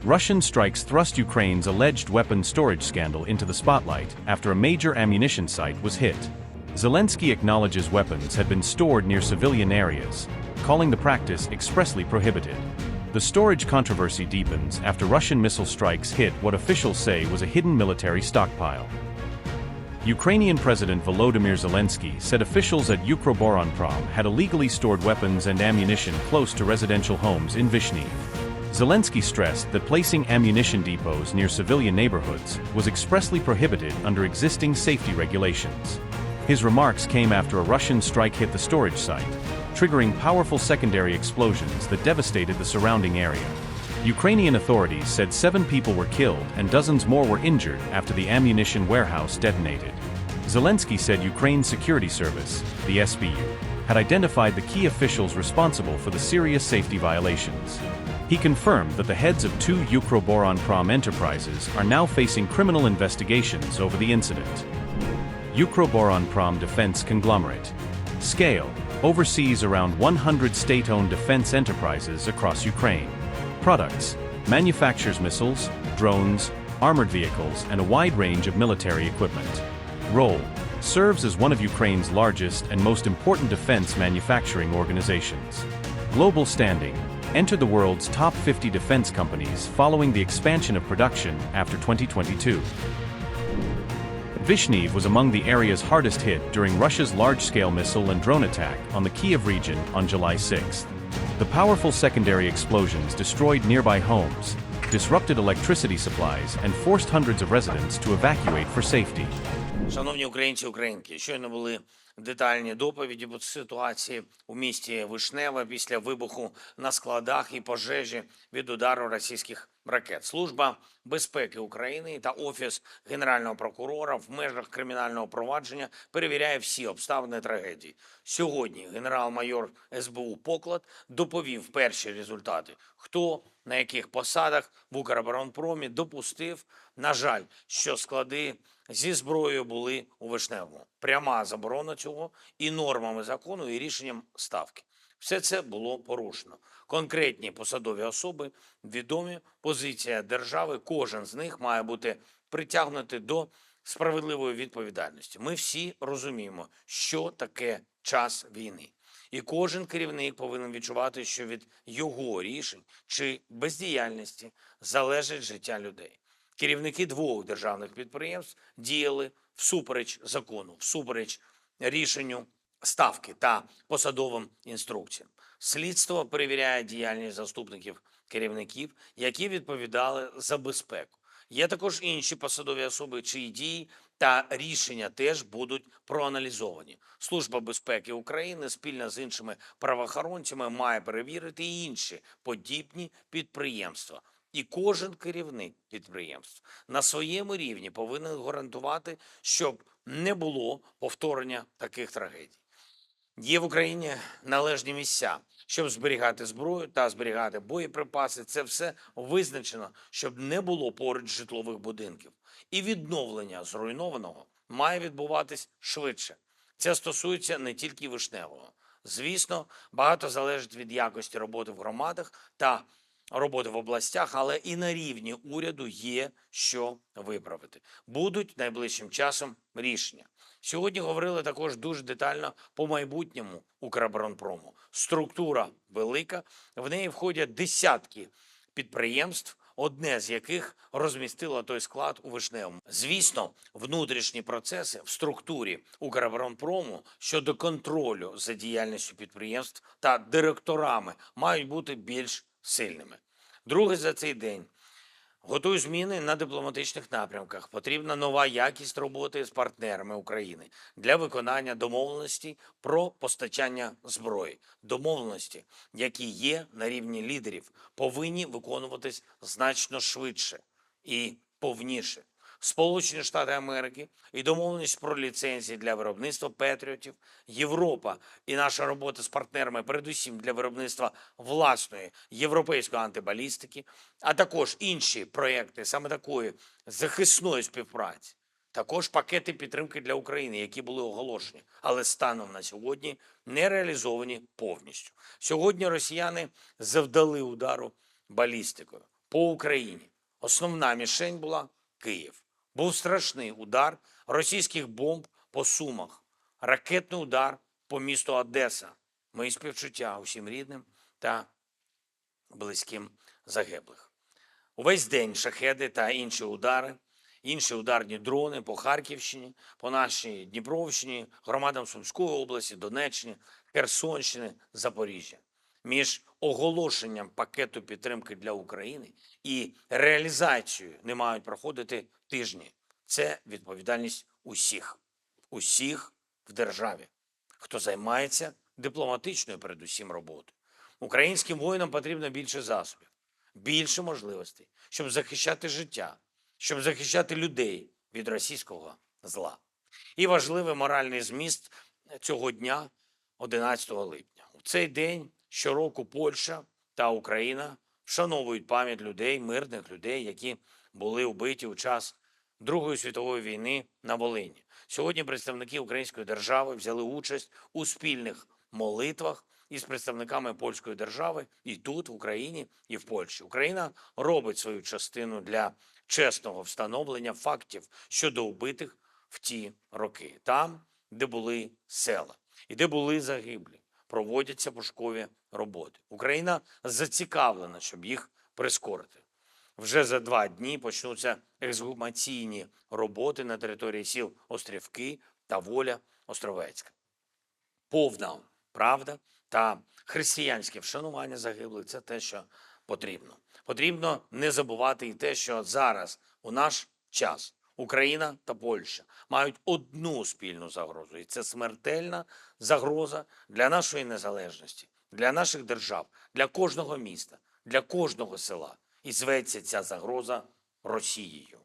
Russian strikes thrust Ukraine's alleged weapons storage scandal into the spotlight after a major ammunition site was hit. Zelensky acknowledges weapons had been stored near civilian areas, calling the practice expressly prohibited. The storage controversy deepens after Russian missile strikes hit what officials say was a hidden military stockpile. Ukrainian President Volodymyr Zelensky said officials at Ukroboronprom had illegally stored weapons and ammunition close to residential homes in Vyshneve. Zelensky stressed that placing ammunition depots near civilian neighborhoods was expressly prohibited under existing safety regulations. His remarks came after a Russian strike hit the storage site, triggering powerful secondary explosions that devastated the surrounding area. Ukrainian authorities said 7 people were killed and dozens more were injured after the ammunition warehouse detonated. Zelensky said Ukraine's security service, the SBU, had identified the key officials responsible for the serious safety violations. He confirmed that the heads of 2 Ukroboronprom enterprises are now facing criminal investigations over the incident. Ukroboronprom defense conglomerate. Scale: oversees around 100 state-owned defense enterprises across Ukraine. Products: manufactures missiles, drones, armored vehicles, and a wide range of military equipment. Role: serves as one of Ukraine's largest and most important defense manufacturing organizations. Global standing: entered the world's top 50 defense companies following the expansion of production after 2022. Vyshneve was among the areas hardest hit during Russia's large-scale missile and drone attack on the Kyiv region on July 6. The powerful secondary explosions destroyed nearby homes, disrupted electricity supplies, and forced hundreds of residents to evacuate for safety. Шановні українці, українки, щойно були детальні доповіді по ситуації у місті Вишневе після вибуху на складах і пожежі від удару російських ракет. Служба безпеки України та Офіс Генерального прокурора в межах кримінального провадження перевіряє всі обставини трагедії. Сьогодні генерал-майор СБУ Поклад доповів перші результати. Хто на яких посадах в Укроборонпромі допустив, на жаль, що склади зі зброєю були у Вишневому. Пряма заборона цього і нормами закону, і рішенням Ставки. Все це було порушено. Конкретні посадові особи, відомі, позиція держави, кожен з них має бути притягнутий до справедливої відповідальності. Ми всі розуміємо, що таке час війни. І кожен керівник повинен відчувати, що від його рішень чи бездіяльності залежить життя людей. Керівники 2 державних підприємств діяли всупереч закону, всупереч рішенню Ставки та посадовим інструкціям. Слідство перевіряє діяльність заступників керівників, які відповідали за безпеку. Є також інші посадові особи, чиї дії та рішення теж будуть проаналізовані. Служба безпеки України спільно з іншими правоохоронцями має перевірити і інші подібні підприємства. І кожен керівник підприємств на своєму рівні повинен гарантувати, щоб не було повторення таких трагедій. Є в Україні належні місця, щоб зберігати зброю та зберігати боєприпаси. Це все визначено, щоб не було поруч житлових будинків. І відновлення зруйнованого має відбуватись швидше. Це стосується не тільки Вишневого. Звісно, багато залежить від якості роботи в громадах та роботи в областях, але і на рівні уряду є що виправити. Будуть найближчим часом рішення. Сьогодні говорили також дуже детально по майбутньому Укроборонпрому. Структура велика, в неї входять десятки підприємств, одне з яких розмістило той склад у Вишневому. Звісно, внутрішні процеси в структурі Укроборонпрому щодо контролю за діяльністю підприємств та директорами мають бути більш сильними. Друге за цей день. Готую зміни на дипломатичних напрямках. Потрібна нова якість роботи з партнерами України для виконання домовленостей про постачання зброї. Домовленості, які є на рівні лідерів, повинні виконуватись значно швидше і повніше. Сполучені Штати Америки і домовленість про ліцензії для виробництва патріотів, Європа і наша робота з партнерами, передусім для виробництва власної європейської антибалістики, а також інші проєкти саме такої захисної співпраці. Також пакети підтримки для України, які були оголошені, але станом на сьогодні не реалізовані повністю. Сьогодні росіяни завдали удару балістикою по Україні. Основна мішень була Київ. Був страшний удар російських бомб по Сумах, ракетний удар по місту Одеса. Мої співчуття усім рідним та близьким загиблих. Увесь день шахеди та інші удари, інші ударні дрони по Харківщині, по нашій Дніпровщині, громадам Сумської області, Донеччини, Херсонщини, Запоріжжя. Між оголошенням пакету підтримки для України і реалізацією не мають проходити тижні. Це відповідальність усіх в державі, хто займається дипломатичною передусім роботою. Українським воїнам потрібно більше засобів, більше можливостей, щоб захищати життя, щоб захищати людей від російського зла. І важливий моральний зміст цього дня, 11 липня. У цей день щороку Польща та Україна вшановують пам'ять людей, мирних людей, які були вбиті у час Другої світової війни на Волині. Сьогодні представники української держави взяли участь у спільних молитвах із представниками польської держави і тут, в Україні, і в Польщі. Україна робить свою частину для чесного встановлення фактів щодо вбитих в ті роки. Там, де були села і де були загиблі, проводяться пошукові роботи. Україна зацікавлена, щоб їх прискорити. Вже за 2 дні почнуться ексгумаційні роботи на території сіл Острівки та Воля Островецька. Повна правда та християнське вшанування загиблих – це те, що потрібно. Потрібно не забувати і те, що зараз, у наш час, Україна та Польща мають одну спільну загрозу. І це смертельна загроза для нашої незалежності, для наших держав, для кожного міста, для кожного села. І зветься ця загроза Росією.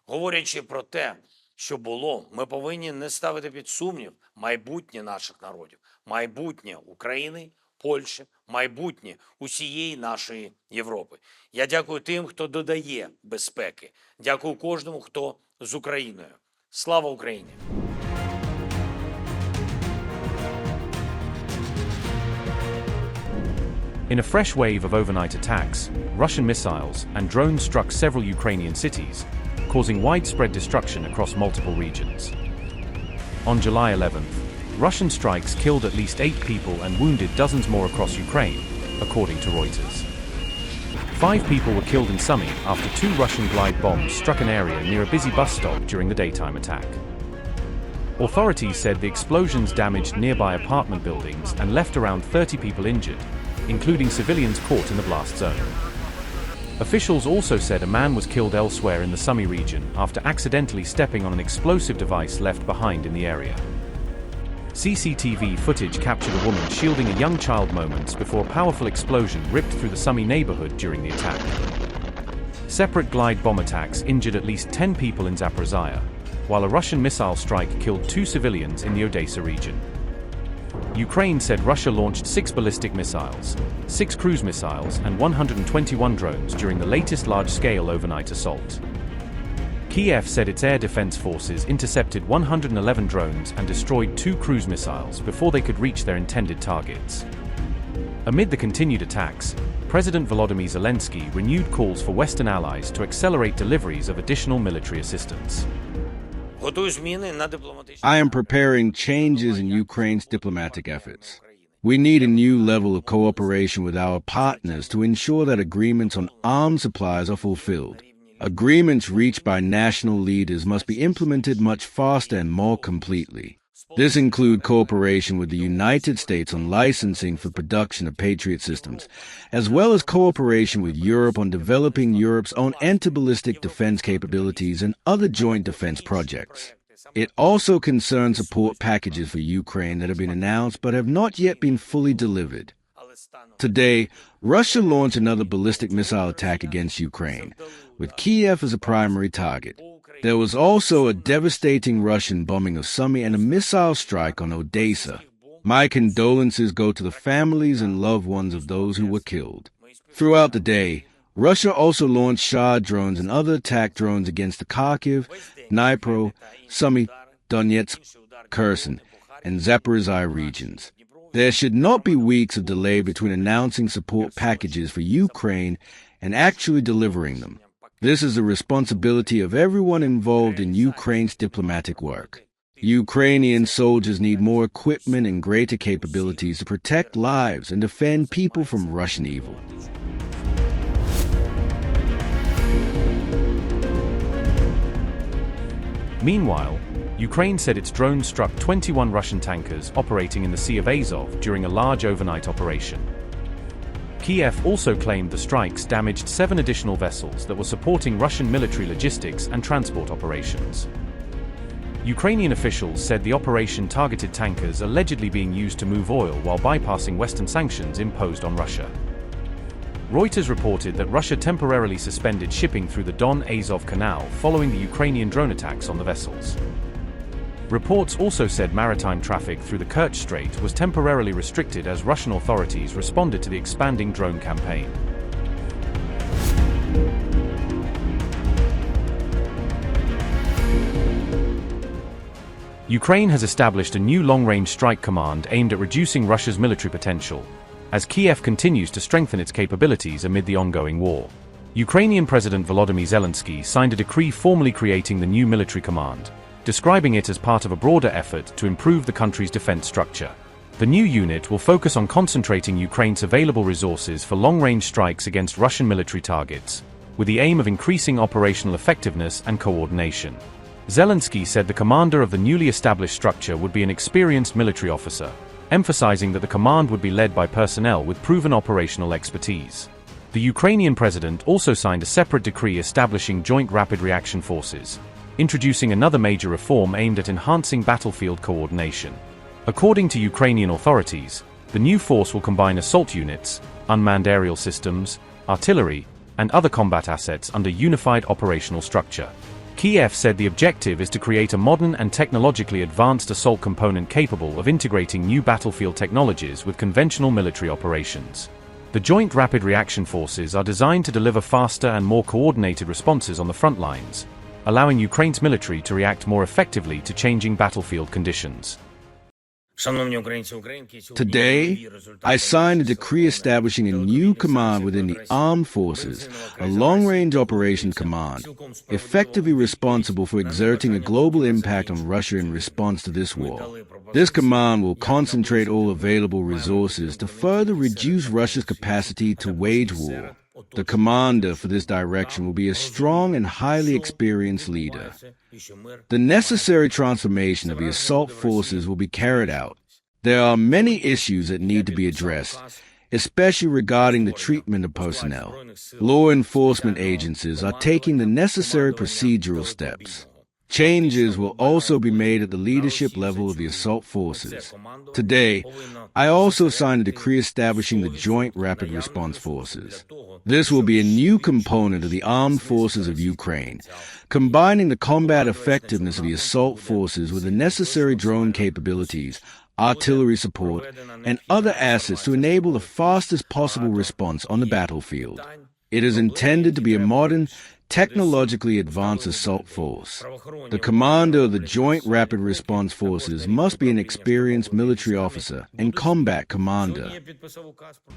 Говорячи про те, що було, ми повинні не ставити під сумнів майбутнє наших народів, майбутнє України, Польщі, майбутнє усієї нашої Європи. Я дякую тим, хто додає безпеки. Дякую кожному, хто з Україною. Слава Україні! In a fresh wave of overnight attacks, Russian missiles and drones struck several Ukrainian cities, causing widespread destruction across multiple regions. On July 11th, Russian strikes killed at least 8 people and wounded dozens more across Ukraine, according to Reuters. 5 people were killed in Sumy after 2 Russian glide bombs struck an area near a busy bus stop during the daytime attack. Authorities said the explosions damaged nearby apartment buildings and left around 30 people injured, including civilians caught in the blast zone. Officials also said a man was killed elsewhere in the Sumy region after accidentally stepping on an explosive device left behind in the area. CCTV footage captured a woman shielding a young child moments before a powerful explosion ripped through the Sumy neighborhood during the attack. Separate glide bomb attacks injured at least 10 people in Zaporizhia, while a Russian missile strike killed 2 civilians in the Odessa region. Ukraine said Russia launched 6 ballistic missiles, 6 cruise missiles and 121 drones during the latest large-scale overnight assault. Kyiv said its air defense forces intercepted 111 drones and destroyed 2 cruise missiles before they could reach their intended targets. Amid the continued attacks, President Volodymyr Zelensky renewed calls for Western allies to accelerate deliveries of additional military assistance. I am preparing changes in Ukraine's diplomatic efforts. We need a new level of cooperation with our partners to ensure that agreements on arms supplies are fulfilled. Agreements reached by national leaders must be implemented much faster and more completely. This includes cooperation with the United States on licensing for production of Patriot systems, as well as cooperation with Europe on developing Europe's own anti-ballistic defense capabilities and other joint defense projects. It also concerns support packages for Ukraine that have been announced but have not yet been fully delivered. Today, Russia launched another ballistic missile attack against Ukraine, with Kyiv as a primary target. There was also a devastating Russian bombing of Sumy and a missile strike on Odessa. My condolences go to the families and loved ones of those who were killed. Throughout the day, Russia also launched Shah drones and other attack drones against the Kharkiv, Dnipro, Sumy, Donetsk, Kherson, and Zaporizhia regions. There should not be weeks of delay between announcing support packages for Ukraine and actually delivering them. This is the responsibility of everyone involved in Ukraine's diplomatic work. Ukrainian soldiers need more equipment and greater capabilities to protect lives and defend people from Russian evil. Meanwhile, Ukraine said its drones struck 21 Russian tankers operating in the Sea of Azov during a large overnight operation. Kyiv also claimed the strikes damaged 7 additional vessels that were supporting Russian military logistics and transport operations. Ukrainian officials said the operation targeted tankers allegedly being used to move oil while bypassing Western sanctions imposed on Russia. Reuters reported that Russia temporarily suspended shipping through the Don-Azov Canal following the Ukrainian drone attacks on the vessels. Reports also said maritime traffic through the Kerch Strait was temporarily restricted as Russian authorities responded to the expanding drone campaign. Ukraine has established a new long-range strike command aimed at reducing Russia's military potential, as Kyiv continues to strengthen its capabilities amid the ongoing war. Ukrainian President Volodymyr Zelensky signed a decree formally creating the new military command, describing it as part of a broader effort to improve the country's defense structure. The new unit will focus on concentrating Ukraine's available resources for long-range strikes against Russian military targets, with the aim of increasing operational effectiveness and coordination. Zelensky said the commander of the newly established structure would be an experienced military officer, emphasizing that the command would be led by personnel with proven operational expertise. The Ukrainian president also signed a separate decree establishing Joint Rapid Reaction Forces, introducing another major reform aimed at enhancing battlefield coordination. According to Ukrainian authorities, the new force will combine assault units, unmanned aerial systems, artillery, and other combat assets under unified operational structure. Kyiv said the objective is to create a modern and technologically advanced assault component capable of integrating new battlefield technologies with conventional military operations. The Joint Rapid Reaction Forces are designed to deliver faster and more coordinated responses on the front lines, allowing Ukraine's military to react more effectively to changing battlefield conditions. Today, I signed a decree establishing a new command within the armed forces, a long-range operation command, effectively responsible for exerting a global impact on Russia in response to this war. This command will concentrate all available resources to further reduce Russia's capacity to wage war. The commander for this direction will be a strong and highly experienced leader. The necessary transformation of the assault forces will be carried out. There are many issues that need to be addressed, especially regarding the treatment of personnel. Law enforcement agencies are taking the necessary procedural steps. Changes will also be made at the leadership level of the assault forces. Today, I also signed a decree establishing the Joint Rapid Response Forces. This will be a new component of the armed forces of Ukraine, combining the combat effectiveness of the assault forces with the necessary drone capabilities, artillery support, and other assets to enable the fastest possible response on the battlefield. It is intended to be a modern, technologically advanced assault force. The commander of the Joint Rapid Response Forces must be an experienced military officer and combat commander.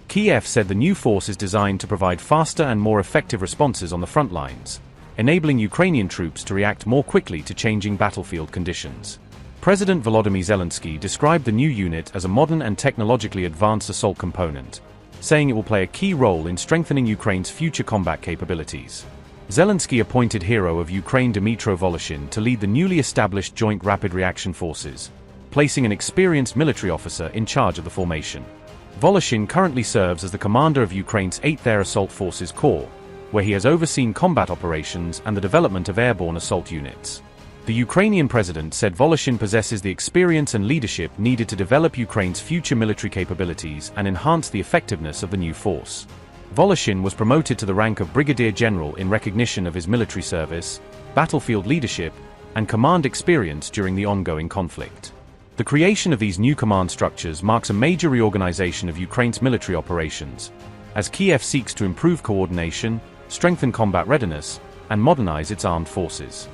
Kyiv said the new force is designed to provide faster and more effective responses on the front lines, enabling Ukrainian troops to react more quickly to changing battlefield conditions. President Volodymyr Zelensky described the new unit as a modern and technologically advanced assault component, saying it will play a key role in strengthening Ukraine's future combat capabilities. Zelensky appointed hero of Ukraine Dmytro Voloshin to lead the newly established Joint Rapid Reaction Forces, placing an experienced military officer in charge of the formation. Voloshin currently serves as the commander of Ukraine's 8th Air Assault Forces Corps, where he has overseen combat operations and the development of airborne assault units. The Ukrainian president said Voloshin possesses the experience and leadership needed to develop Ukraine's future military capabilities and enhance the effectiveness of the new force. Voloshin was promoted to the rank of brigadier general in recognition of his military service, battlefield leadership, and command experience during the ongoing conflict. The creation of these new command structures marks a major reorganization of Ukraine's military operations, as Kyiv seeks to improve coordination, strengthen combat readiness, and modernize its armed forces.